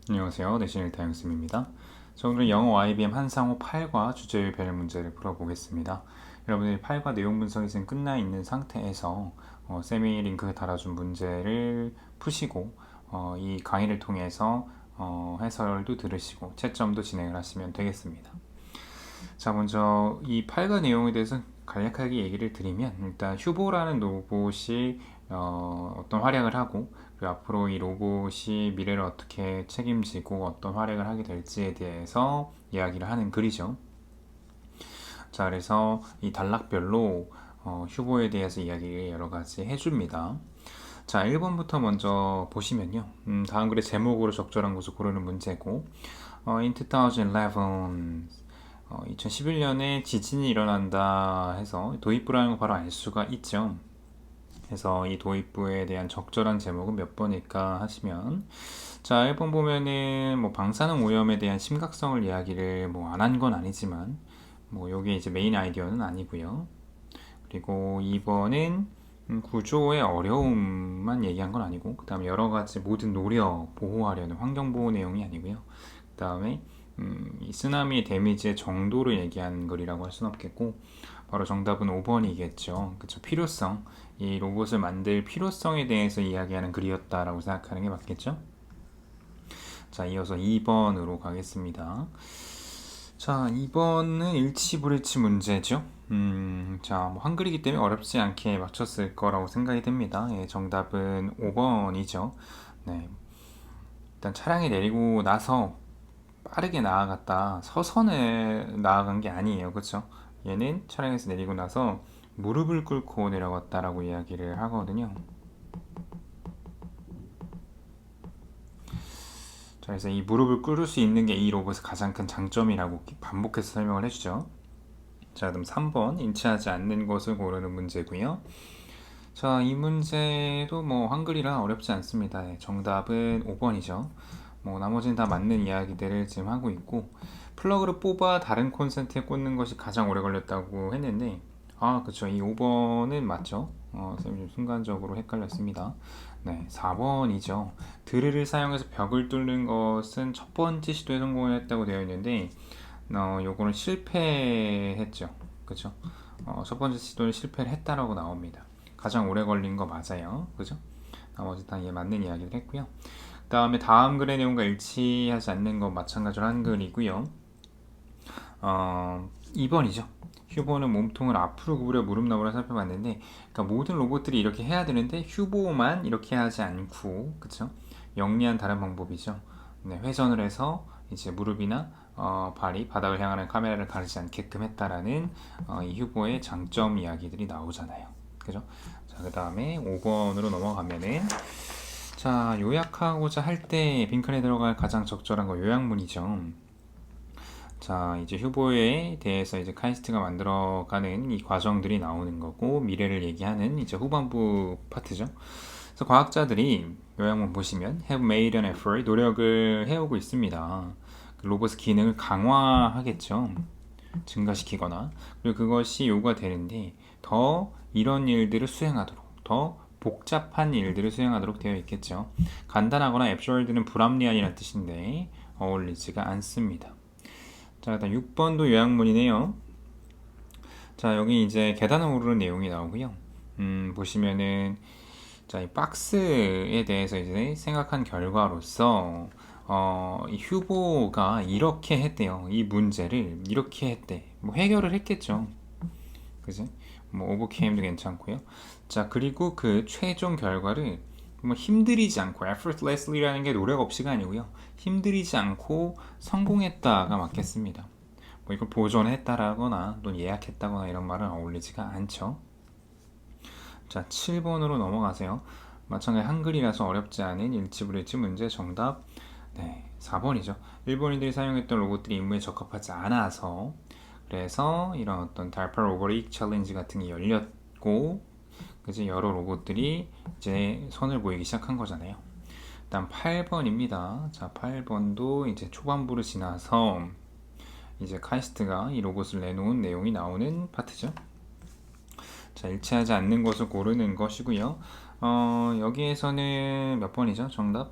안녕하세요. 내신일 타임쌤입니다. 자, 오늘은 영어 IBM 한상호 8과 주제별 문제를 풀어보겠습니다. 여러분들이 8과 내용 분석이 지금 끝나 있는 상태에서 쌤이 링크 달아준 문제를 푸시고 이 강의를 통해서 해설도 들으시고 채점도 진행을 하시면 되겠습니다. 자, 먼저 이 8과 내용에 대해서 간략하게 얘기를 드리면 일단 휴보라는 로봇이 어떤 활약을 하고 그리고 앞으로 이 로봇이 미래를 어떻게 책임지고 어떤 활약을 하게 될지에 대해서 이야기를 하는 글이죠. 자, 그래서 이 단락별로 휴보에 대해서 이야기를 여러 가지 해줍니다. 자, 1번부터 먼저 보시면요. 다음 글의 제목으로 적절한 것을 고르는 문제고, in 2011, 2011년에 지진이 일어난다 해서 도입부라는 거 바로 알 수가 있죠. 그래서 이 도입부에 대한 적절한 제목은 몇 번일까 하시면, 자, 1번 보면은 뭐 방사능 오염에 대한 심각성을 이야기를 뭐 안 한 건 아니지만, 뭐 요게 이제 메인 아이디어는 아니고요. 그리고 2번은 구조의 어려움만 얘기한 건 아니고, 그 다음에 여러 가지 모든 노력 보호하려는 환경보호 내용이 아니고요. 그 다음에 이 쓰나미의 데미지의 정도를 얘기한 글이라고 할 수는 없겠고, 바로 정답은 5번이겠죠. 그쵸. 필요성. 이 로봇을 만들 필요성에 대해서 이야기하는 글이었다라고 생각하는 게 맞겠죠. 자, 이어서 2번으로 가겠습니다. 자, 2번은 일치 불일치 문제죠. 자, 뭐 한글이기 때문에 어렵지 않게 맞췄을 거라고 생각이 됩니다. 예, 정답은 5번이죠. 네, 일단 차량이 내리고 나서 빠르게 나아갔다. 서서는 나아간 게 아니에요. 그렇죠? 얘는 차량에서 내리고 나서 무릎을 꿇고 내려갔다라고 이야기를 하거든요. 자, 그래서 이 무릎을 꿇을 수 있는 게 이 로봇의 가장 큰 장점이라고 반복해서 설명을 해주죠. 자, 그럼 3번 인치하지 않는 것을 고르는 문제고요. 자, 이 문제도 뭐 한글이라 어렵지 않습니다. 예, 정답은 5번이죠. 뭐 나머지는 다 맞는 이야기들을 지금 하고 있고 플러그를 뽑아 다른 콘센트에 꽂는 것이 가장 오래 걸렸다고 했는데 그쵸. 이 5번은 맞죠. 쌤이 좀 순간적으로 헷갈렸습니다. 네, 4번이죠. 드릴을 사용해서 벽을 뚫는 것은 첫 번째 시도에 성공했다고 되어 있는데 요거는 실패했죠. 그쵸? 첫 번째 시도는 실패를 했다라고 나옵니다. 가장 오래 걸린 거 맞아요. 그죠? 나머지 다 맞는 이야기를 했고요. 그 다음에 다음 글의 내용과 일치하지 않는 건 마찬가지로 한글이고요. 2번이죠. 휴보는 몸통을 앞으로 구부려 무릎 너머로 살펴봤는데, 그러니까 모든 로봇들이 이렇게 해야 되는데 휴보만 이렇게 하지 않고, 그쵸? 영리한 다른 방법이죠. 네, 회전을 해서 이제 무릎이나 발이 바닥을 향하는 카메라를 가리지 않게끔 했다라는 이 휴보의 장점 이야기들이 나오잖아요. 그죠? 자, 그 다음에 5번으로 넘어가면은 자, 요약하고자 할 때 빈칸에 들어갈 가장 적절한 거 요약문이죠. 자, 이제 휴보에 대해서 이제 카이스트가 만들어가는 이 과정들이 나오는 거고 미래를 얘기하는 이제 후반부 파트죠. 그래서 과학자들이 요약문 보시면 have made an effort 노력을 해오고 있습니다. 로봇의 기능을 강화하겠죠. 증가시키거나 그리고 그것이 요구가 되는데 더 이런 일들을 수행하도록 더 복잡한 일들을 수행하도록 되어 있겠죠. 간단하거나 absurd는 불합리한이라는 뜻인데 어울리지가 않습니다. 자, 일단 6번도 요약문이네요. 자, 여기 이제 계단을 오르는 내용이 나오고요. 보시면은 자, 이 박스에 대해서 이제 생각한 결과로서 이 휴보가 이렇게 했대요. 이 문제를 이렇게 했대. 뭐 해결을 했겠죠. 그지? 뭐 오버케임도 괜찮고요. 자, 그리고 그 최종 결과를 뭐 힘들이지 않고 effortlessly라는 게 노력 없이가 아니고요. 힘들이지 않고 성공했다가 맞겠습니다. 뭐 이걸 보존했다라거나 또는 예약했다거나 이런 말은 어울리지가 않죠. 자, 7번으로 넘어가세요. 마찬가지 한글이라서 어렵지 않은 일치불일치 문제 정답. 네, 4번이죠. 일본인들이 사용했던 로봇들이 임무에 적합하지 않아서 그래서 이런 어떤 달파 로보틱 챌린지 같은 게 열렸고 그지 여러 로봇들이 이제 선을 보이기 시작한 거잖아요. 일단 8번입니다. 자, 8번도 이제 초반부를 지나서 이제 카이스트가 이 로봇을 내놓은 내용이 나오는 파트죠. 자, 일치하지 않는 것을 고르는 것이고요. 여기에서는 몇 번이죠? 정답?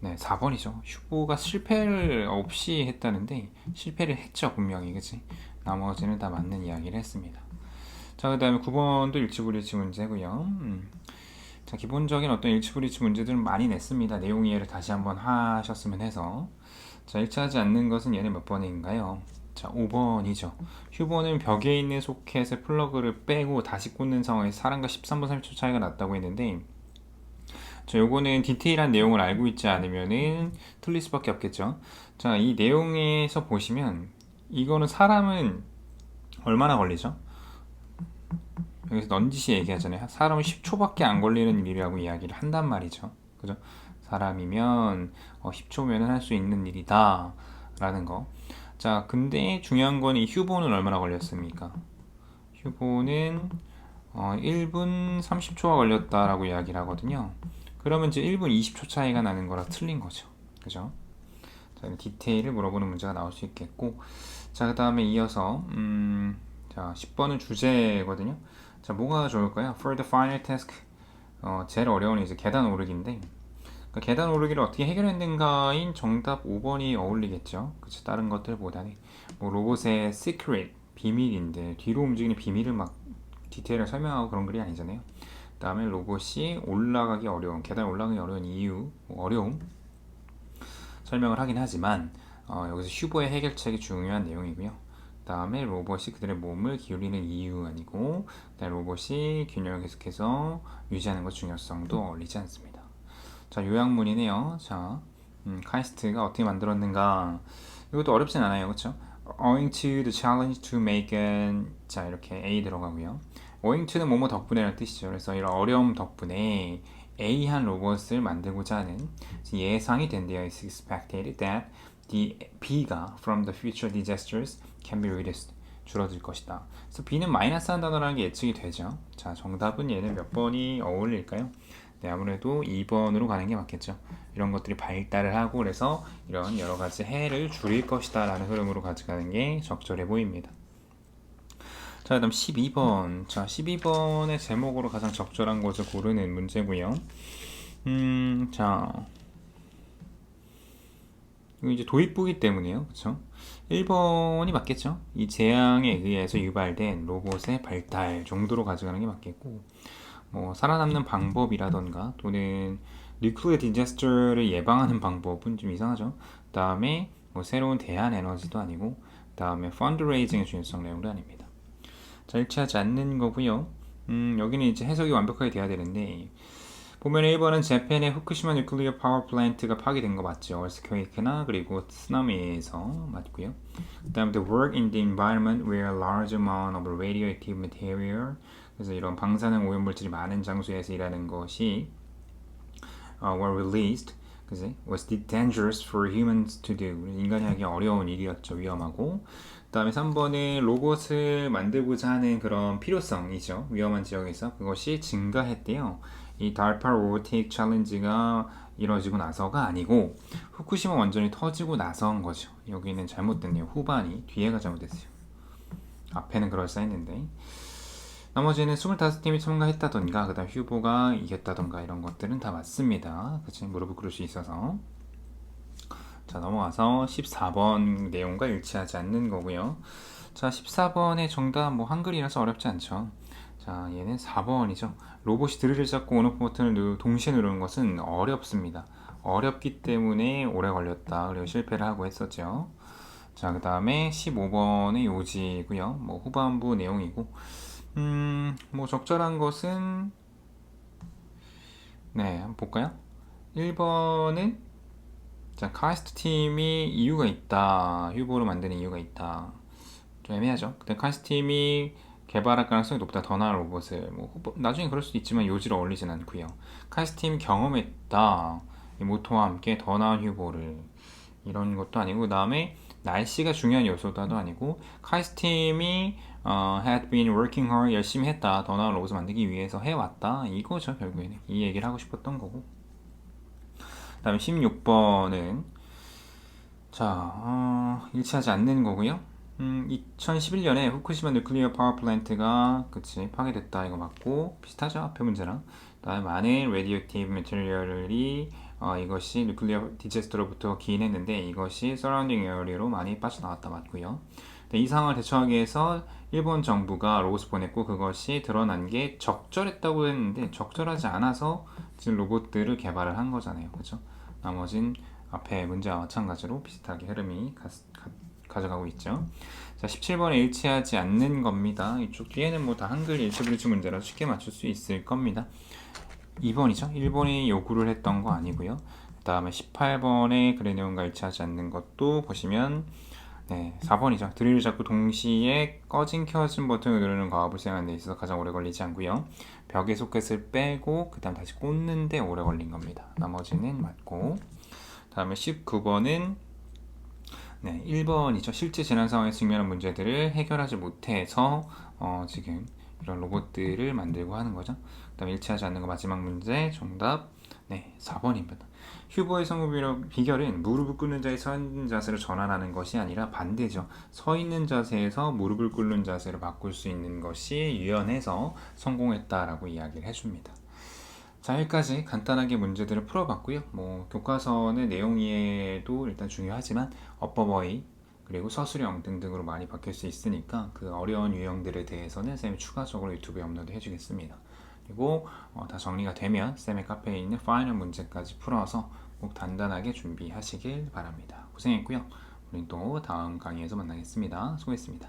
네, 4번이죠. 휴보가 실패를 없이 했다는데 실패를 했죠, 분명히. 그치? 나머지는 다 맞는 이야기를 했습니다. 자, 그 다음에 9번도 일치불일치 문제고요. 자, 기본적인 어떤 일치불일치 문제들은 많이 냈습니다. 내용 이해를 다시 한번 하셨으면 해서. 자, 일치하지 않는 것은 얘는 몇 번인가요? 자, 5번이죠. 휴보는 벽에 있는 소켓에 플러그를 빼고 다시 꽂는 상황에서 사람과 13분 30초 차이가 났다고 했는데, 자, 요거는 디테일한 내용을 알고 있지 않으면은 틀릴 수밖에 없겠죠. 자, 이 내용에서 보시면 이거는 사람은 얼마나 걸리죠? 여기서 넌지시 얘기하잖아요. 사람은 10초밖에 안 걸리는 일이라고 이야기를 한단 말이죠. 그죠? 사람이면 10초면 할 수 있는 일이다 라는 거. 자, 근데 중요한 건 이 휴보는 얼마나 걸렸습니까? 휴보는 1분 30초가 걸렸다라고 이야기를 하거든요. 그러면 이제 1분 20초 차이가 나는 거라 틀린 거죠. 그죠? 자, 디테일을 물어보는 문제가 나올 수 있겠고, 자, 그 다음에 이어서 자, 10번은 주제거든요. 자, 뭐가 좋을까요? For the final task, 제일 어려운 이제 계단 오르기인데, 그러니까 계단 오르기를 어떻게 해결했는가인 정답 5번이 어울리겠죠. 그치? 다른 것들보다는 뭐 로봇의 secret, 비밀인데 뒤로 움직이는 비밀을 막 디테일을 설명하고 그런 글이 아니잖아요. 그 다음에 로봇이 올라가기 어려운, 계단 올라가기 어려운 이유, 뭐 어려움 설명을 하긴 하지만 여기서 휴보의 해결책이 중요한 내용이고요. 그 다음에 로봇이 그들의 몸을 기울이는 이유 아니고, 그다음에 로봇이 균형을 계속해서 유지하는 것 중요성도 어울리지 않습니다. 자, 요약문이네요. 자, 카이스트가 어떻게 만들었는가. 이것도 어렵진 않아요. 그렇죠? Owing to the challenge to make an, 자, 이렇게 A 들어가고요. Owing to는 뭐뭐 덕분에라는 뜻이죠. 그래서 이런 어려움 덕분에 A한 로봇을 만들고자 하는 예상이 된대요. It's expected that the B가 from the future disasters can be reduced. 줄어들 것이다. 그래서 B는 마이너스 한 단어라는 게 예측이 되죠. 자, 정답은 얘는 몇 번이 어울릴까요? 네, 아무래도 2번으로 가는 게 맞겠죠. 이런 것들이 발달을 하고 그래서 이런 여러 가지 해를 줄일 것이다 라는 흐름으로 가져가는 게 적절해 보입니다. 자, 그다음 12번. 자, 12번의 제목으로 가장 적절한 것을 고르는 문제고요. 자, 이거 이제 도입부기 때문에요. 그쵸? 1번이 맞겠죠? 이 재앙에 의해서 유발된 로봇의 발달 정도로 가져가는 게 맞겠고, 뭐 살아남는 방법이라던가 또는 뉴클리어 디자스터를 예방하는 방법은 좀 이상하죠. 그 다음에 뭐 새로운 대안 에너지도 아니고, 그 다음에 펀드레이징의 중요성 내용도 아닙니다. 자, 일치하지 않는 거고요. 여기는 이제 해석이 완벽하게 돼야 되는데, 보면 1번은 재팬의 후쿠시마 뉴클리어 파워 플랜트가 파괴된 거 맞죠? 얼스퀘이크나 그리고 쓰나미에서 맞고요. 그 다음에 the work in the environment where a large amount of radioactive material, 그래서 이런 방사능 오염물질이 많은 장소에서 일하는 것이 were released, 그지? was dangerous for humans to do. 인간이 하기 어려운 일이었죠. 위험하고. 그 다음에 3번은 로봇을 만들고자 하는 그런 필요성이죠. 위험한 지역에서 그것이 증가했대요. 이 달파 로보틱 챌린지가 이뤄지고 나서가 아니고 후쿠시마 원전이 터지고 나서인 거죠. 여기는 잘못됐네요. 후반이 뒤에가 잘못됐어요. 앞에는 그럴싸했는데. 나머지는 25팀이 참가했다던가 그 다음 휴보가 이겼다던가 이런 것들은 다 맞습니다. 그치? 무릎을 꿇을 수 있어서. 자, 넘어가서 14번 내용과 일치하지 않는 거고요. 자, 14번의 정답 뭐 한글이라서 어렵지 않죠. 자, 얘는 4번이죠. 로봇이 드릴을 잡고 온오프 버튼을 동시에 누르는 것은 어렵습니다. 어렵기 때문에 오래 걸렸다. 그리고 실패를 하고 했었죠. 자, 그 다음에 15번의 요지고요. 뭐 후반부 내용이고, 뭐 적절한 것은 네, 한번 볼까요? 1번은 자, 카이스트 팀이 이유가 있다. 휴보를 만드는 이유가 있다. 좀 애매하죠. 근데 카이스트 팀이 개발할 가능성이 높다. 더 나은 로봇을 나중에 그럴 수도 있지만 요지로 어울리진 않고요. 카이스트 팀 경험했다. 이 모토와 함께 더 나은 휴보를 이런 것도 아니고 그 다음에 날씨가 중요한 요소도 아니고 카이스트 팀이 had been working hard 열심히 했다. 더 나은 로봇을 만들기 위해서 해왔다. 이거죠 결국에는. 이 얘기를 하고 싶었던 거고. 그 다음에 16번은 자 일치하지 않는 거고요. 2011년에 후쿠시마 뉴클리어 파워 플랜트가 그치 파괴됐다 이거 맞고 비슷하죠 앞에 문제랑. 그다음에 많은 레디오티브 매테리얼이 이것이 뉴클리어 디제스터로부터 기인했는데 이것이 서라운딩 에어리로 많이 빠져나왔다 맞고요. 이 상황을 대처하기 위해서 일본 정부가 로봇을 보냈고 그것이 드러난 게 적절했다고 했는데 적절하지 않아서 지금 로봇들을 개발을 한 거잖아요. 그렇죠? 나머진 앞에 문제와 마찬가지로 비슷하게 흐름이 가져가고 있죠. 자, 17번에 일치하지 않는 겁니다. 이쪽 뒤에는 뭐 다 한글 일치불일치 문제라서 쉽게 맞출 수 있을 겁니다. 2번이죠. 일본이 요구를 했던 거 아니고요. 그 다음에 18번에 글의 내용과 일치하지 않는 것도 보시면 4번이죠. 드릴을 잡고 동시에 꺼진 켜진 버튼을 누르는 과업을 수행하는 데 있어서 가장 오래 걸리지 않고요. 벽에 소켓을 빼고 그 다음 다시 꽂는데 오래 걸린 겁니다. 나머지는 맞고 그 다음에 19번은 1번이죠. 실제 재난 상황에 직면한 문제들을 해결하지 못해서 지금 이런 로봇들을 만들고 하는 거죠. 그 다음에 일치하지 않는 거 마지막 문제 정답 4번입니다. 휴보의 성공 비결은 무릎을 꿇는 자의 서 있는 자세로 전환하는 것이 아니라 반대죠. 서 있는 자세에서 무릎을 꿇는 자세로 바꿀 수 있는 것이 유연해서 성공했다라고 이야기를 해줍니다. 자, 여기까지 간단하게 문제들을 풀어봤고요. 뭐 교과서의 내용 이해도 일단 중요하지만 어법어휘 그리고 서술형 등등으로 많이 바뀔 수 있으니까 그 어려운 유형들에 대해서는 쌤이 추가적으로 유튜브에 업로드 해주겠습니다. 그리고 다 정리가 되면 쌤의 카페에 있는 파이널 문제까지 풀어서 꼭 단단하게 준비하시길 바랍니다. 고생했고요. 우린 또 다음 강의에서 만나겠습니다. 수고했습니다.